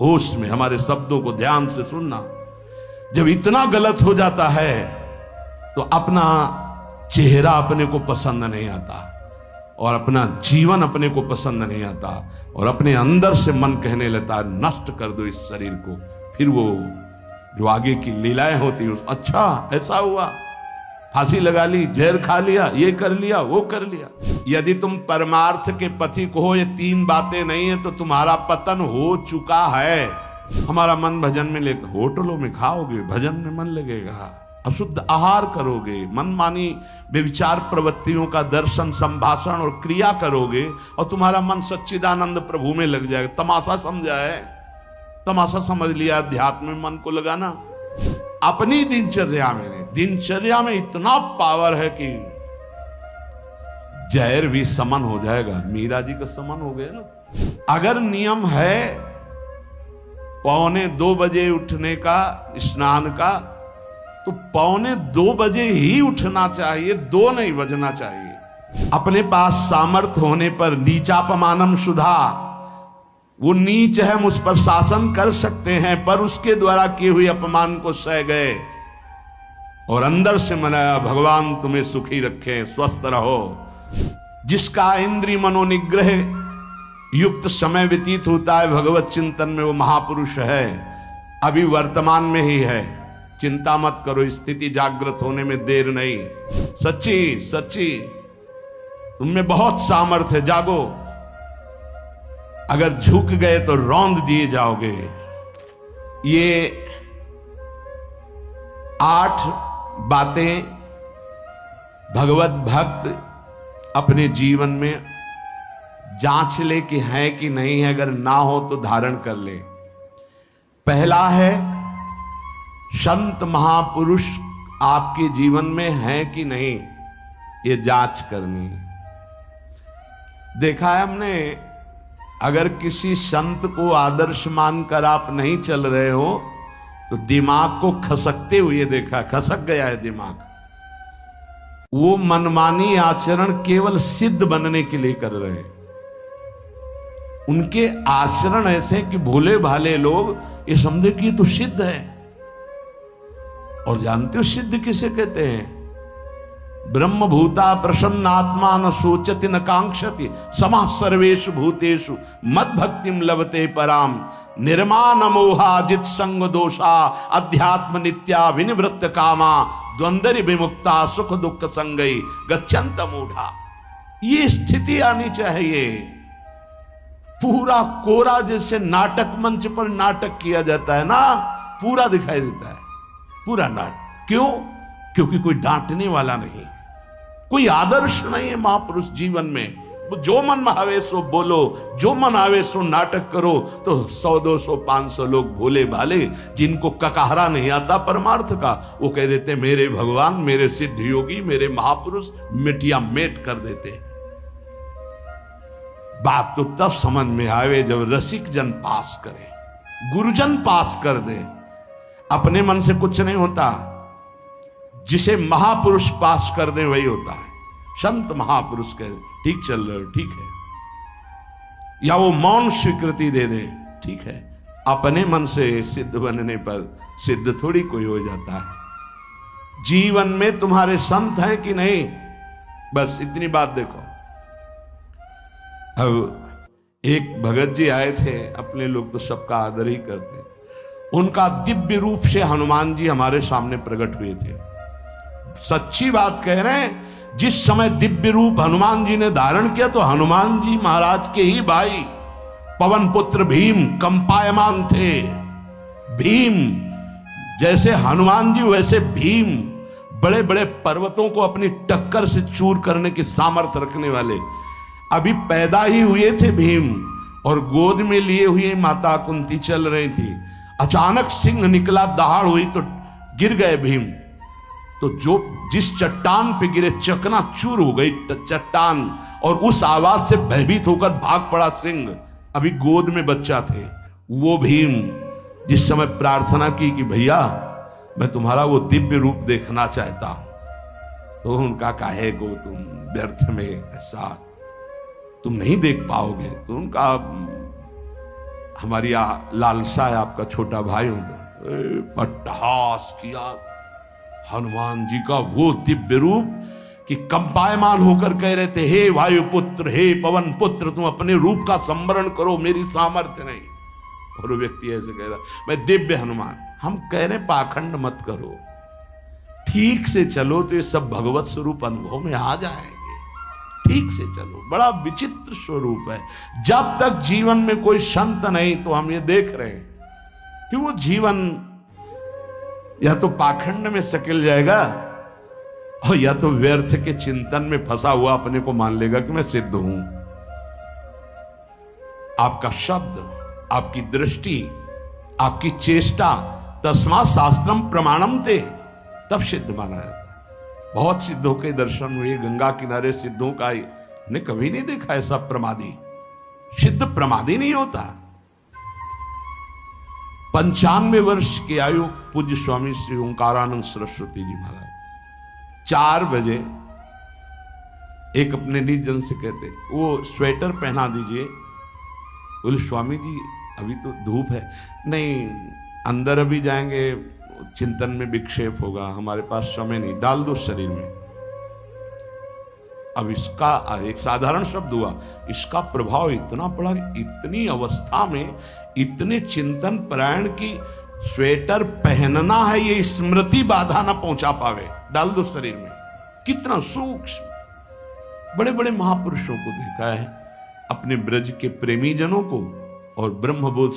होश में हमारे शब्दों को ध्यान से सुनना। जब इतना गलत हो जाता है तो अपना चेहरा अपने को पसंद नहीं आता और अपना जीवन अपने को पसंद नहीं आता और अपने अंदर से मन कहने लगता है नष्ट कर दो इस शरीर को। फिर वो जो आगे की लीलाएं होती है, अच्छा ऐसा हुआ, फांसी लगा ली, जहर खा लिया, ये कर लिया, वो कर लिया। यदि तुम परमार्थ के पथिक हो, ये तीन बातें नहीं है तो तुम्हारा पतन हो चुका है। हमारा मन भजन में ले, होटलों में खाओगे, भजन में मन लगेगा, अशुद्ध आहार करोगे, मनमानी व्यभिचार प्रवृत्तियों का दर्शन, संभाषण और क्रिया करोगे और तुम्हारा मन सच्चिदानंद प्रभु में लग जाएगा। तमाशा समझा है, तमाशा समझ लिया अध्यात्म में मन को लगाना। अपनी दिनचर्या में इतना पावर है कि जहर भी समन हो जाएगा। मीरा जी का समन हो गया ना। अगर नियम है 1:45 बजे उठने का, स्नान का, तो 1:45 बजे ही उठना चाहिए, 2 नहीं बजना चाहिए। अपने पास सामर्थ्य होने पर नीचापमानम सुधा, वो नीच है, हम उस पर शासन कर सकते हैं, पर उसके द्वारा किए हुए अपमान को सह गए और अंदर से मनाया भगवान तुम्हें सुखी रखे, स्वस्थ रहो। जिसका इंद्रिय मनोनिग्रह युक्त समय व्यतीत होता है भगवत चिंतन में, वो महापुरुष है। अभी वर्तमान में ही है, चिंता मत करो, स्थिति जागृत होने में देर नहीं। सच्ची सच्ची तुममें बहुत सामर्थ्य है, जागो। अगर झुक गए तो रौंद दिए जाओगे। ये 8 बातें भगवत भक्त अपने जीवन में जांच ले कि है कि नहीं है, अगर ना हो तो धारण कर ले। पहला है, संत महापुरुष आपके जीवन में है कि नहीं, ये जांच करनी। देखा है हमने, अगर किसी संत को आदर्श मानकर आप नहीं चल रहे हो तो दिमाग को खसकते हुए देखा, खसक गया है दिमाग। वो मनमानी आचरण केवल सिद्ध बनने के लिए कर रहे हैं। उनके आचरण ऐसे कि भोले भाले लोग ये समझे कि ये तो सिद्ध है। और जानते हो सिद्ध किसे कहते हैं? ब्रह्म भूता प्रसन्नात्मा न सोचति न कांक्षति समः सर्वेषु भूतेषु मद भक्तिम लभते पराम निर्माण मोहा जित संग दोषा अध्यात्म नित्या विनिवृत्त कामा द्वंद्व विमुक्ता सुख दुख संगई गच्छन्त मूढ़ा। ये स्थिति आनी चाहिए। पूरा कोरा जैसे नाटक मंच पर नाटक किया जाता है ना, पूरा दिखाई देता है, पूरा नाटक। क्यों? क्योंकि कोई डांटने वाला नहीं, कोई आदर्श नहीं है महापुरुष जीवन में। जो मन में आवे सो बोलो, जो मन आवे सो नाटक करो, तो 100 200 500 लोग भोले भाले जिनको ककाहरा नहीं आता परमार्थ का, वो कह देते मेरे भगवान, मेरे सिद्ध योगी, मेरे महापुरुष मिटिया मेट कर देते हैं। बात तो तब समझ में आवे जब रसिक जन पास करे, गुरुजन पास कर दे। अपने मन से कुछ नहीं होता, जिसे महापुरुष पास कर दे वही होता है। संत महापुरुष कहे ठीक चल रहे हो, ठीक है, या वो मौन स्वीकृति दे दे, ठीक है। अपने मन से सिद्ध बनने पर सिद्ध थोड़ी कोई हो जाता है। जीवन में तुम्हारे संत हैं कि नहीं, बस इतनी बात देखो। अब एक भगत जी आए थे, अपने लोग तो सबका आदर ही करते हैं। उनका दिव्य रूप से हनुमान जी हमारे सामने प्रकट हुए थे। सच्ची बात कह रहे हैं, जिस समय दिव्य रूप हनुमान जी ने धारण किया तो हनुमान जी महाराज के ही भाई पवन पुत्र भीम कंपायमान थे। भीम जैसे हनुमान जी वैसे भीम, बड़े बड़े पर्वतों को अपनी टक्कर से चूर करने की सामर्थ्य रखने वाले। अभी पैदा ही हुए थे भीम और गोद में लिए हुए माता कुंती चल रही थी। अचानक सिंह निकला, दहाड़ हुई तो गिर गए भीम। तो जो जिस चट्टान पे गिरे चकना चूर हो गई चट्टान, और उस आवाज से भयभीत होकर भाग पड़ा सिंह। अभी गोद में बच्चा थे। वो भीम जिस समय प्रार्थना की कि भैया मैं तुम्हारा वो दिव्य रूप देखना चाहता हूं, तो उनका काहे को तुम व्यर्थ में ऐसा तुम नहीं देख पाओगे। तो उनका हमारी लालसा है आपका छोटा भाई हूं तो पट्टहास किया हनुमान जी का वो दिव्य रूप कि कंपायमान होकर कह रहे थे, हे वायुपुत्र, हे पवन पुत्र, तुम अपने रूप का संवरण करो, मेरी सामर्थ्य नहीं। और वो व्यक्ति ऐसे कह रहा, मैं दिव्य हनुमान। हम कह रहे पाखंड मत करो, ठीक से चलो तो ये सब भगवत स्वरूप अनुभव में आ जाएंगे। ठीक से चलो, बड़ा विचित्र स्वरूप है। जब तक जीवन में कोई संत नहीं तो हम ये देख रहे हैं कि वो जीवन या तो पाखंड में सकिल जाएगा और या तो व्यर्थ के चिंतन में फंसा हुआ अपने को मान लेगा कि मैं सिद्ध हूं। आपका शब्द, आपकी दृष्टि, आपकी चेष्टा, तस्मात् शास्त्रम प्रमाणम ते, तब सिद्ध माना जाता है। बहुत सिद्धों के दर्शन हुए, गंगा किनारे सिद्धों का ने कभी नहीं देखा ऐसा प्रमादी। सिद्ध प्रमादी नहीं होता। 95 वर्ष की आयु पूज्य स्वामी श्री ओंकारानंद सरस्वती जी महाराज 4 बजे एक अपने निज जन से कहते, वो स्वेटर पहना दीजिए। बोले स्वामी जी अभी तो धूप है। नहीं, अंदर अभी जाएंगे, चिंतन में विक्षेप होगा, हमारे पास समय नहीं, डाल दो शरीर में। अब इसका एक साधारण शब्द हुआ, इसका प्रभाव इतना पड़ा, इतनी अवस्था में इतने चिंतन परायण की स्वेटर पहनना है ये स्मृति बाधा ना पहुंचा पावे, डाल दो शरीर में। कितना सूक्ष्म। बड़े बड़े महापुरुषों को देखा है, अपने ब्रज के प्रेमी जनों को और ब्रह्मबोध